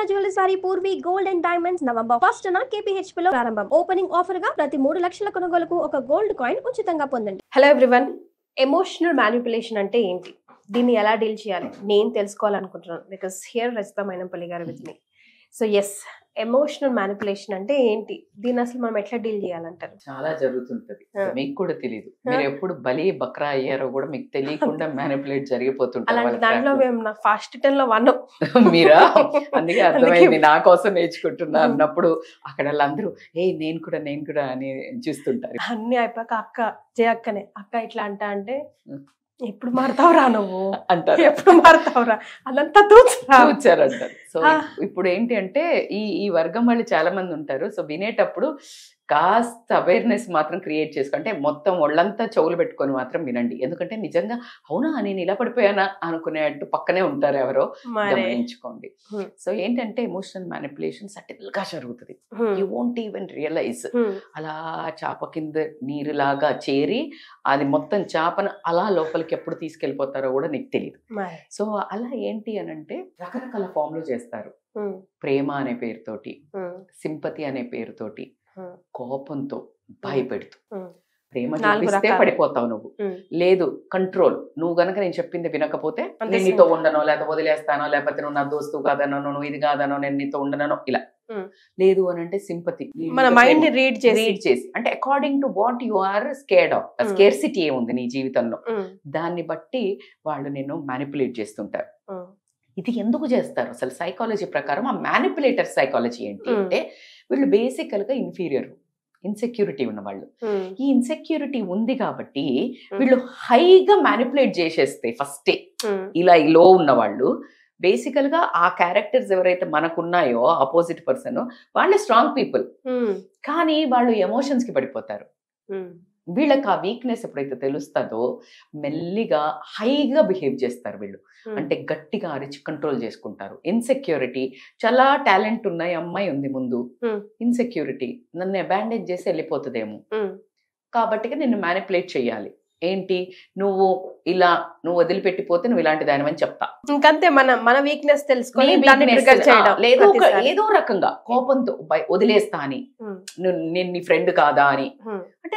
Suvarna jewellery sorry Purvi gold and diamonds November 1న KPHP లో ప్రారంభం. ఓపెనింగ్ ఆఫర్ గా ప్రతి 3 లక్షల కొనుగోలుకు ఒక గోల్డ్ కాయిన్ ఉచితంగా పొందండి. హలో ఎవ్రీవన్, ఎమోషనల్ మ్యానిపులేషన్ అంటే ఏంటి, దీన్ని ఎలా డీల్ చేయాలి నేను తెలుసుకోవాలనుకుంటున్నాను. బికాస్ హియర్ రజిత మైనంపల్లి గారు with me. So yes, emotional manipulation అంటే ఏంటి, దీన్ని అసలు మనం ఎట్లా డీల్ చేయాలంటారు? చాలా జరుగుతుంటది, మీకు కూడా తెలియదు. మీరు ఎప్పుడు బలి బక్రా అయ్యారో కూడా మీకు తెలియకుండా మ్యానిపులేట్ జరిగిపోతుంటారు. అలాంటి దాంట్లో మేము నా ఫస్ట్ 10 లో 1 మీరా? అందుకే అర్థమైంది, నా కోసం నేర్చుకుంటున్నా అన్నప్పుడు అక్కడ వాళ్ళందరూ నేను కూడా అని చూస్తుంటారు. అన్ని అయిపోయాక అక్క అక్కనే అక్క ఇట్లా అంటే ఎప్పుడు మారుతావురా నువ్వు అంటారు, ఎప్పుడు మారుతావురా అదంతా చూచారంటారు. సో ఇప్పుడు ఏంటి అంటే ఈ వర్గం వాళ్ళు చాలా మంది ఉంటారు. సో వినేటప్పుడు కాస్త అవేర్నెస్ మాత్రం క్రియేట్ చేసుకుంటే మొత్తం ఒళ్ళంతా చెవులు పెట్టుకొని మాత్రం వినండి. ఎందుకంటే నిజంగా అవునా నేను ఇలా పడిపోయానా అనుకునేట్టు పక్కనే ఉంటారు ఎవరో, గమనించుకోండి. సో ఏంటంటే ఎమోషనల్ మ్యానిపులేషన్ సటిల్ గా జరుగుతుంది. You won't even realize. అలా చేప కింద నీరులాగా చేరి అది మొత్తం చేపను అలా లోపలికి ఎప్పుడు తీసుకెళ్ళిపోతారో కూడా నీకు తెలియదు. సో అలా ఏంటి అని అంటే రకరకాల ఫామ్లు చేస్తారు. ప్రేమ అనే పేరుతోటి, సింపతి అనే పేరుతోటి, కోపంతో భయపెడుతూ. ప్రేమ చూపిస్తే పడిపోతావు నువ్వు, లేదు కంట్రోల్. నువ్వు గనక నేను చెప్పింది వినకపోతే నేను నీతో ఉండనో, లేకపోతే వదిలేస్తానో, లేకపోతే నువ్వు నా దోస్తు కాదనో, నువ్వు ఇది కాదనో, నేను నీతో ఉండనో, ఇలా. లేదు అని అంటే సింపతి, మన మైండ్ రీడ్ చేసి అంటే according to what you are scared of, scarcity ఏముంది నీ జీవితంలో, దాన్ని బట్టి వాళ్ళు నిన్ను మ్యానిపులేట్ చేస్తుంటారు. ఇది ఎందుకు చేస్తారు అసలు సైకాలజీ ప్రకారం? ఆ మ్యానిపులేటర్ సైకాలజీ ఏంటి అంటే వీళ్ళు బేసికల్ గా ఇన్సెక్యూరిటీ ఉన్నవాళ్ళు. ఈ ఇన్సెక్యూరిటీ ఉంది కాబట్టి వీళ్ళు హైగా మ్యానిపులేట్ చేసేస్తే ఫస్టే. ఇలా లో ఉన్నవాళ్ళు బేసికల్ గా ఆ క్యారెక్టర్స్ ఎవరైతే మనకున్నాయో ఆపోజిట్ పర్సన్, వాళ్ళే స్ట్రాంగ్ పీపుల్, కానీ వాళ్ళు ఎమోషన్స్ కి పడిపోతారు. వీళ్ళకి ఆ వీక్నెస్ ఎప్పుడైతే తెలుస్తుందో మెల్లిగా హైగా బిహేవ్ చేస్తారు వీళ్ళు. అంటే గట్టిగా అరిచి కంట్రోల్ చేసుకుంటారు. ఇన్సెక్యూరిటీ, చాలా టాలెంట్ ఉన్నాయి అమ్మాయి ఉంది ముందు, ఇన్సెక్యూరిటీ నన్ను అబాండన్ చేసి వెళ్ళిపోతుందేమో కాబట్టి నిన్ను మ్యానిపులేట్ చేయాలి. ఏంటి, నువ్వు వదిలిపెట్టిపోతే నువ్వు ఇలాంటి దానివని చెప్తా. ఇంకంతే, మన వీక్నెస్ తెలుసుకొని లేదు ఏదో రకంగా కోపంతో వీలేస్తా అని, నేను నీ ఫ్రెండ్ కాదా అని, అంటే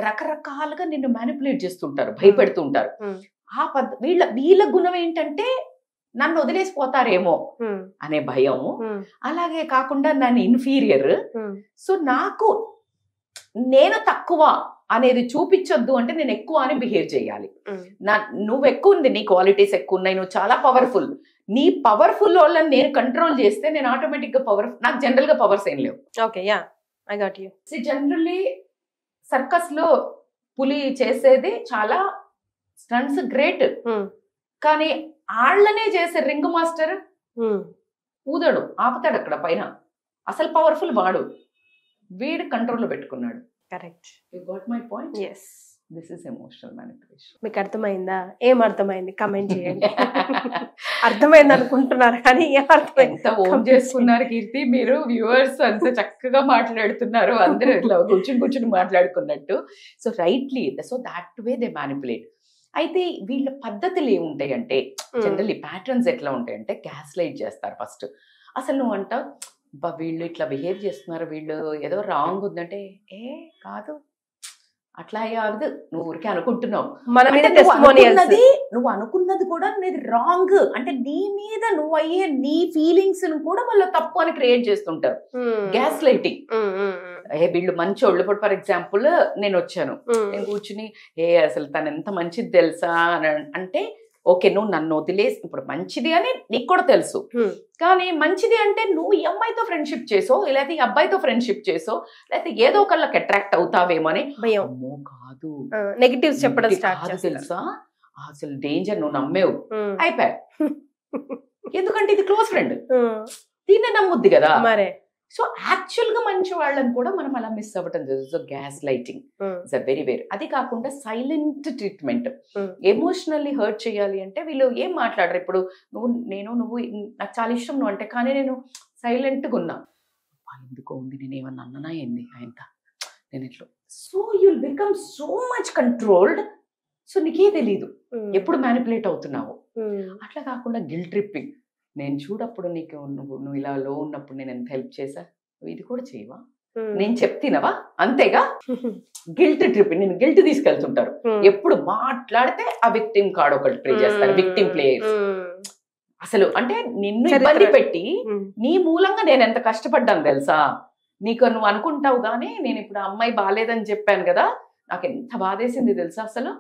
రకరకాలుగా నిన్ను మ్యానిపులేట్ చేస్తుంటారు, భయపెడుతుంటారు. ఆ వీళ్ళ గుణం ఏంటంటే నన్ను వదిలేసిపోతారేమో అనే భయం. అలాగే కాకుండా నన్ను ఇన్ఫీరియర్, సో నేను తక్కువ అనేది చూపించొద్దు అంటే నేను ఎక్కువ అని బిహేవ్ చేయాలి. నువ్వు ఎక్కువ ఉంది, నీ క్వాలిటీస్ ఎక్కువ ఉన్నాయి, నువ్వు చాలా పవర్ఫుల్, నీ పవర్ఫుల్ వాళ్ళని నేను కంట్రోల్ చేస్తే నేను ఆటోమేటిక్ గా నాకు జనరల్ గా పవర్స్ ఏం లేవు. Okay, yeah I got you. Generally circus లో పులి చేసేది చాలా స్టంట్స్ గ్రేట్, కానీ ఆళ్లనే చేసే రింగ్ మాస్టర్ ఊదడు, ఆపుతాడు అక్కడ పైన. అసలు పవర్ఫుల్ వాడు, వీడు కంట్రోల్లో పెట్టుకున్నాడు. Correct, you got my point. yes, this is emotional manipulation. మీకు అర్థమైందా? ఏం అర్థమైంది కామెంట్ చేయండి. అర్థమైంది అనుకుంటున్నారు కానీ ఎంత ఓన్ చేసుకున్నారు కీర్తి మీరు. వ్యూవర్స్ అంత చక్కగా మాట్లాడుతున్నారు, అందరూ ఇట్లా కూర్చుని మాట్లాడుకున్నట్టు. So rightly, so that way they manipulate. అయితే వీళ్ళ పద్ధతులు ఏముంటాయి అంటే, జనరల్లీ ప్యాటర్న్స్ ఎట్లా ఉంటాయంటే గ్యాస్ లైట్ చేస్తారు ఫస్ట్. అసలు నువ్వు అంటావు వీళ్ళు ఇట్లా బిహేవ్ చేస్తున్నారు, వీళ్ళు ఏదో రాంగ్ ఉందంటే కాదు అట్లా అవ్వదు, నువ్వు ఊరికే అనుకుంటున్నావు, నువ్వు అనుకున్నది కూడా నీది రాంగ్ అంటే నీ మీద నువ్వు అయ్యే నీ ఫీలింగ్స్ కూడా వాళ్ళు తప్పు అని క్రియేట్ చేస్తుంటారు. Gas lighting. వీళ్ళు మంచోళ్ళు. ఇప్పుడు ఫర్ ఎగ్జాంపుల్ నేను వచ్చాను, నేను కూర్చుని అసలు తను ఎంత మంచిది తెలుసా అని అంటే, ఓకే నువ్వు నన్ను వదిలేసి, ఇప్పుడు మంచిది అని నీకు కూడా తెలుసు, కానీ మంచిది అంటే నువ్వు ఈ అమ్మాయితో ఫ్రెండ్షిప్ చేసో, లేకపోతే ఈ అబ్బాయితో ఫ్రెండ్షిప్ చేసో, లేకపోతే ఏదో ఒకళ్ళకి అట్రాక్ట్ అవుతావేమో అని భయం. అమ్మో కాదు, నెగటివ్స్ చెప్పడం స్టార్ట్ తెలుసా, అసలు డేంజర్, నువ్వు నమ్మేవు, అయిపోయా. ఎందుకంటే ఇది క్లోజ్ ఫ్రెండ్, దీన్నే నమ్ముద్ది కదా మరే. సో యాక్చువల్ గా మంచి వాళ్ళని కూడా మనం అలా మిస్ అవ్వటం జరుగుతుంది. So gas lighting is a very అది కాకుండా సైలెంట్ ట్రీట్మెంట్. ఎమోషనల్లీ హర్ట్ చేయాలి అంటే వీళ్ళు ఏం మాట్లాడరు. ఇప్పుడు నువ్వు నాకు చాలా ఇష్టం నువ్వు అంటే, కానీ నేను సైలెంట్గా ఉన్నా, ఎందుకో ఉంది, నేను ఏమన్నా అన్ననా ఏంది ఆయనత, నేను ఇట్లా. So you'll become so much controlled. So నీకే తెలీదు ఎప్పుడు మ్యానిపులేట్ అవుతున్నావు. అట్లా కాకుండా గిల్ట్ ట్రిప్పింగ్, నేను చూడప్పుడు నీకు నువ్వు ఇలా లో ఉన్నప్పుడు నేను ఎంత హెల్ప్ చేశా, నువ్వు ఇది కూడా చేయవా, నేను చెప్తినవా, అంతేగా. గిల్ట్ ట్రిప్, నేను గిల్ట్ తీసుకెళ్తుంటారు. ఎప్పుడు మాట్లాడితే ఆ విక్టిమ్ కార్డ్ ఒకటి ప్లే చేస్తారు, విక్టిమ్ ప్లేయర్స్. అసలు అంటే నిన్ను ఇబ్బంది పెట్టి నీ మూలంగా నేను ఎంత కష్టపడ్డాను తెలుసా. నీకు నువ్వు అనుకుంటావు కానీ నేను ఇప్పుడు అమ్మాయి బాగాలేదని చెప్పాను కదా, నాకు ఎంత బాధేసింది తెలుసా. అసలు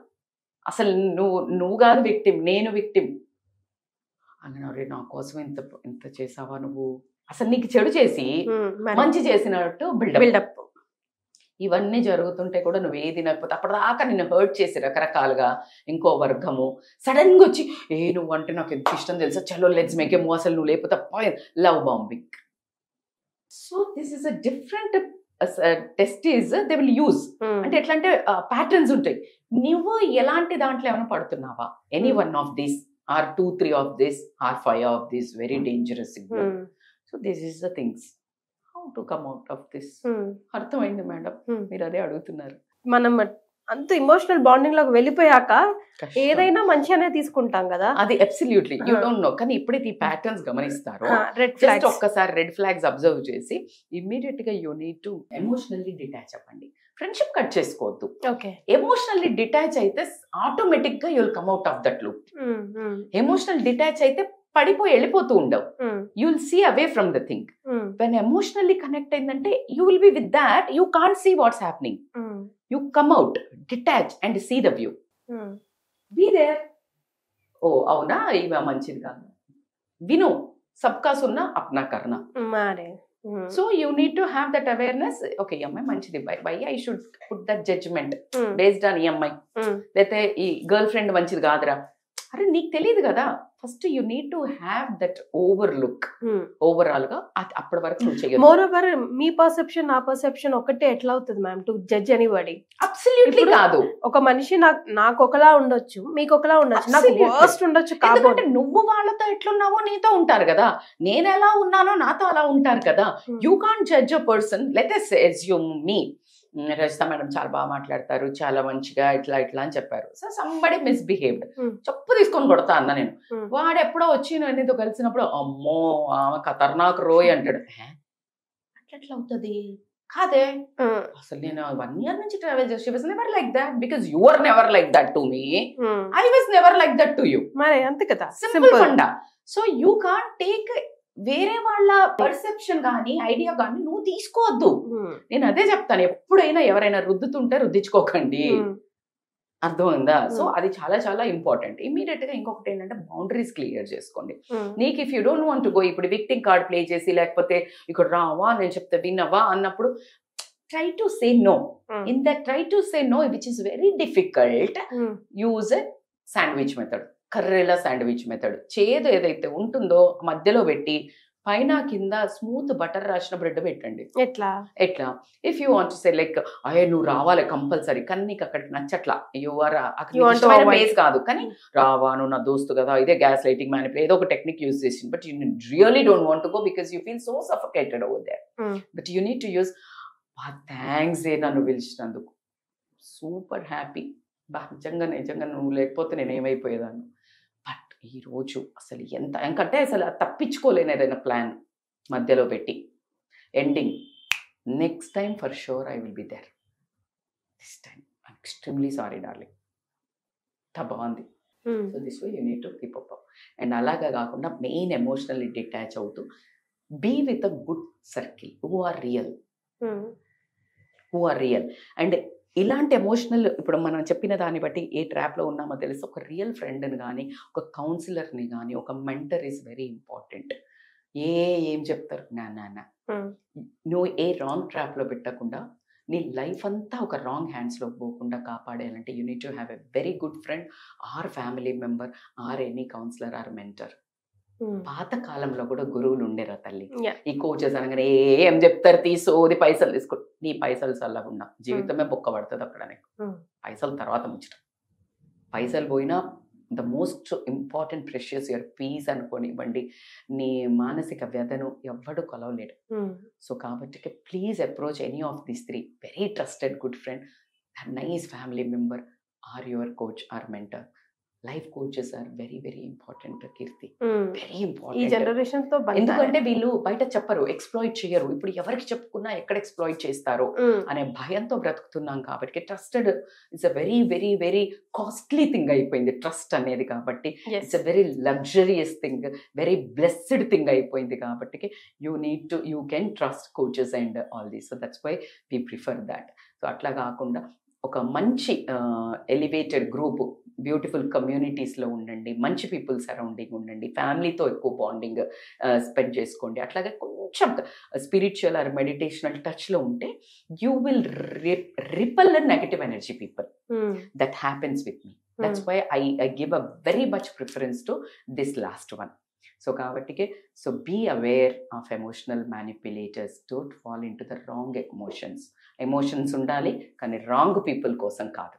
అసలు నువ్వు కాదు విక్టిమ్, నేను విక్టిమ్ అన్నాడు. నా కోసం ఎంత ఎంత చేసావా నువ్వు, అసలు నీకు చెడు చేసి మంచి చేసినట్టు బిల్డప్. ఇవన్నీ జరుగుతుంటే కూడా నువ్వు ఏది తినకపోతే అప్పటిదాకా నిన్ను హర్ట్ చేసి రకరకాలుగా ఇంకో వర్గము సడన్ గా వచ్చి నువ్వు అంటే నాకు ఎంత ఇష్టం తెలుసా, చలో లెట్స్ మేక్ ఏ మూవ్, అసలు నువ్వు లేకపోతే love bombing. So this is a different test is they will use. అంటే ఎట్లా అంటే ప్యాటర్న్స్ ఉంటాయి. నువ్వు ఎలాంటి దాంట్లో ఏమైనా పడుతున్నావా, any one of this or 2-3 of this or 5 of this very dangerous. So this is the things how to come out of this. అర్థమైంది మేడం, మీరు అదే అడుగుతున్నారు. మనం అంత ఎమోషనల్ బాండింగ్ లోకి వెళ్ళిపోయాక ఏదైనా మంచిగానే తీసుకుంటాం కదా. అది అబ్సల్యూట్లీ యూ డోంట్ నో. కానీ ఎప్పుడైతే ఈ ప్యాటర్న్స్ గమనిస్తారో జస్ట్ ఒక్కసారి రెడ్ ఫ్లాగ్స్ అబ్జర్వ్ చేసి ఇమ్మీడియట్ గా you need to emotionally detach అవ్వండి. ఫ్రెండ్షిప్ కట్ చేసుకోవద్దు. ఎమోషనల్లీ డిటాచ్ అయితే ఆటోమేటిక్ గా you will come out of that loop. Emotional detach అయితే పడిపోయి వెళ్ళిపోతూ ఉండవు. You will see away from the thing. When emotionally connect అయిందంటే you will be with that, you can't see what's happening. You come out, detach and see the view. Be there. Oh, avuna iva manchidi kaadu. Vinu, sabka sunna apna karna. Mare. So you need to have that awareness. Okay, amma manchidi, why I should put that judgment based on EMI. Lethe ee girlfriend manchidi kaadra. అరే నీకు తెలియదు కదా. First you need to have that overlook. Overall గా అప్పటి వరకు నువ్వు చేయొచ్చు. More over మీ perception నా పర్సెప్షన్ ఒకటే ఎట్లా అవుతుంది ma'am to judge anybody? Absolutely కాదు. ఒక మనిషి నాకు ఒకలా ఉండొచ్చు, మీకు ఒకలా ఉండొచ్చు, నాకు వర్స్ట్ ఉండొచ్చు. కాబట్టి నువ్వు వాళ్ళతో ఎట్లున్నావో నీతో ఉంటారు కదా, నేను ఎలా ఉన్నానో నాతో అలా ఉంటారు కదా. You can't judge a person. Let us assume me. Rajitha madam చాలా బాగా మాట్లాడతారు, చాలా మంచిగా ఇట్లా ఇట్లా అని చెప్పారు. సో సంబడి మిస్బిహేవ్డ్, చెప్పు తీసుకొని కొడతా అన్న నేను. వాడు ఎప్పుడో వచ్చి నీతో కలిసినప్పుడు అమ్మో ఆమె ఖతర్నాక్ రోయ్ అంటాడు. అట్లా అవుతుంది కాదే. అసలు నేను 1 year నుంచి ట్రావెల్ చేసి was never like that because you are never like that to me. I was never like that to you. మరి అంతే కదా, simple funda. So you can't take వేరే వాళ్ళ పర్సెప్షన్ కానీ ఐడియా కానీ నువ్వు తీసుకోవద్దు. నేను అదే చెప్తాను, ఎప్పుడైనా ఎవరైనా రుద్దుతుంటే రుద్దించుకోకండి. అర్థమైందా? సో అది చాలా చాలా ఇంపార్టెంట్. ఇమీడియట్ గా ఇంకొకటి ఏంటంటే బౌండరీస్ క్లియర్ చేసుకోండి. నీకు if you don't want to go, ఇప్పుడు విక్టింగ్ కార్డ్ ప్లే చేసి లేకపోతే ఇక్కడ రావా నేను చెప్తే విన్నవా అన్నప్పుడు try to say no. In that try to say no which is very difficult, use sandwich method. కర్రేలా శాండ్విచ్ మెథడ్. చేదు ఏదైతే ఉంటుందో మధ్యలో పెట్టి పైన కింద స్మూత్ బటర్ రాసిన బ్రెడ్ పెట్టండి. ఎట్లా if you want say like నువ్వు రావాలి కంపల్సరీ, కానీ నీకు అక్కడికి నచ్చట్లా, బేస్ కాదు కానీ రావా నువ్వు నా దోస్తు కదా, ఇదే గ్యాస్ లైటింగ్ మ్యానిపులేట్ ఏదో ఒక టెక్నిక్ యూజ్ చేసింది. But you really don't want to go because you feel so suffocated over there. But you need to use thanks నన్ను పిలిచినందుకు, సూపర్ హ్యాపీ, నిజంగా నువ్వు లేకపోతే నేను ఏమైపోయేదాన్ని. బట్ ఈరోజు అసలు ఎందుకంటే అసలు తప్పించుకోలేను ఏదైనా ప్లాన్ మధ్యలో పెట్టి ending next time for sure I will be there, this time I'm extremely sorry darling. బాగుంది. So this way you need to keep up. And అలాగా కాకుండా మెయిన్ ఎమోషనల్లీ డిటాచ్ అవుతూ be with a good circle who are real. And ఇలాంటి emotional ఇప్పుడు మనం చెప్పిన దాన్ని బట్టి ఏ ట్రాప్లో ఉన్నామో తెలిసి ఒక రియల్ ఫ్రెండ్ని కానీ ఒక కౌన్సిలర్ని కానీ ఒక మెంటర్ ఈజ్ వెరీ ఇంపార్టెంట్. ఏం చెప్తారు నా నువ్వు ఏ రాంగ్ ట్రాప్లో పెట్టకుండా నీ లైఫ్ అంతా ఒక రాంగ్ హ్యాండ్స్లో పోకుండా కాపాడేయాలంటే you need to have a very good friend or family member or any counsellor or mentor. పాత కాలంలో కూడా గురువులు ఉండేరా తల్లి. ఈ కోచెస్ అనగానే ఏం చెప్తారు, తీసోది పైసలు తీసుకో, నీ పైసలు చల్లకుండా జీవితమే బొక్క పడుతుంది అక్కడ. నీకు పైసలు తర్వాత ముచ్చట, పైసలు పోయినా the most important precious your peace అనుకోనివ్వండి, నీ మానసిక వ్యధను ఎవ్వడు కొలవలేడు. సో కాబట్టి please approach any of these 3 very trusted good friend, nice family member or your coach or mentor. Life coaches are very very important Keerthi, very ఈ important. Generation తో ఎందుకంటే వీళ్ళు బయట చెప్పరు, ఎక్స్ప్లాయిట్ చేయరు. ఇప్పుడు ఎవరికి చెప్పుకున్నా ఎక్కడ ఎక్స్ప్లాయిట్ చేస్తారో అనే భయంతో బ్రతుకుతున్నాం కాబట్టి trusted it's a very very very costly thing అయిపోయింది ట్రస్ట్ అనేది. కాబట్టి it's a very luxurious thing, very blessed thing అయిపోయింది. కాబట్టి you can trust coaches and all these. So that's why we prefer that. So అట్లా కాకుండా ఒక మంచి elevated group, beautiful కమ్యూనిటీస్లో ఉండండి, మంచి పీపుల్ సరౌండింగ్ ఉండండి, ఫ్యామిలీతో ఎక్కువ బాండింగ్ స్పెండ్ చేసుకోండి. అట్లాగే కొంచెం స్పిరిచువల్ ఆర్ మెడిటేషనల్ టచ్లో ఉంటే you will repel negative energy people. That happens with me. That's why I give a very much preference to this last one. So కాబట్టి so be aware of emotional manipulators. Don't fall in to the wrong emotions. Emotions ఉండాలి కానీ wrong people కోసం కాదు,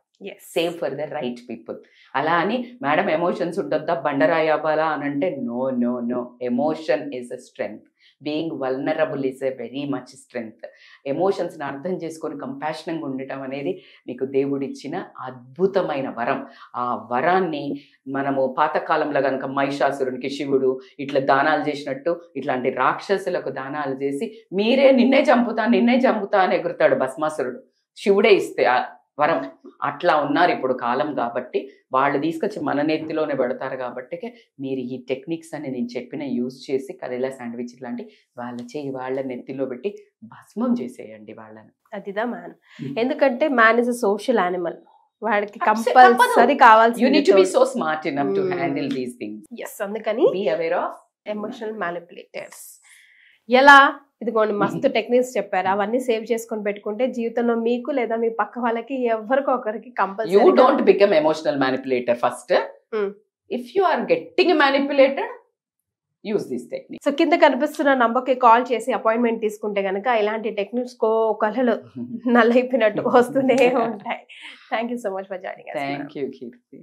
save for the right people. అలా అని madam emotions ఉండొద్దా, బండరాయి అవ్వాలా అని అంటే no no no. Emotion is a strength. Being vulnerable is a very much strength. ఎమోషన్స్ని అర్థం చేసుకొని కంపాషన్గా ఉండటం అనేది మీకు దేవుడిచ్చిన అద్భుతమైన వరం. ఆ వరాన్ని మనము పాతకాలంలో కనుక మహిషాసురునికి శివుడు ఇట్లా దానాలు చేసినట్టు ఇట్లాంటి రాక్షసులకు దానాలు చేసి నిన్నే చంపుతా అని ఎగురుతాడు భస్మాసురుడు, శివుడే ఇస్తే ఆ వరం. అట్లా ఉన్నారు ఇప్పుడు కాలం. కాబట్టి వాళ్ళు తీసుకొచ్చి మన నెత్తిలోనే పెడతారు. కాబట్టి మీరు ఈ టెక్నిక్స్ అని నేను చెప్పిన యూజ్ చేసి కరేలా శాండ్విచ్ లాంటి వాళ్ళ నెత్తిలో పెట్టి భస్మం చేసేయండి వాళ్ళని. అదిదా మ్యాన్. ఎందుకంటే man is a social animal. వాడికి కంపల్సరీ కావాల్సి. You need to be so smart enough to handle these things. yes, అందుకని be aware of emotional manipulators. ఎలా ఇదిగోండి మస్తు టెక్నిక్స్ చెప్పారు. అవన్నీ సేవ్ చేసుకొని పెట్టుకుంటే జీవితంలో మీకు లేదా మీ పక్క వాళ్ళకి ఎవరికో ఒకరికి compulsory. You don't become emotional manipulator first. If you are getting manipulated, use this technique. So కింద కనిపిస్తున్న నంబర్కి కాల్ చేసి అపాయింట్మెంట్ తీసుకుంటే కనుక ఇలాంటి టెక్నిక్స్ కళలు నల్లైపోయినట్టు వస్తూనే ఉంటాయి. Thank you so much for joining us. Thank you Keerthi.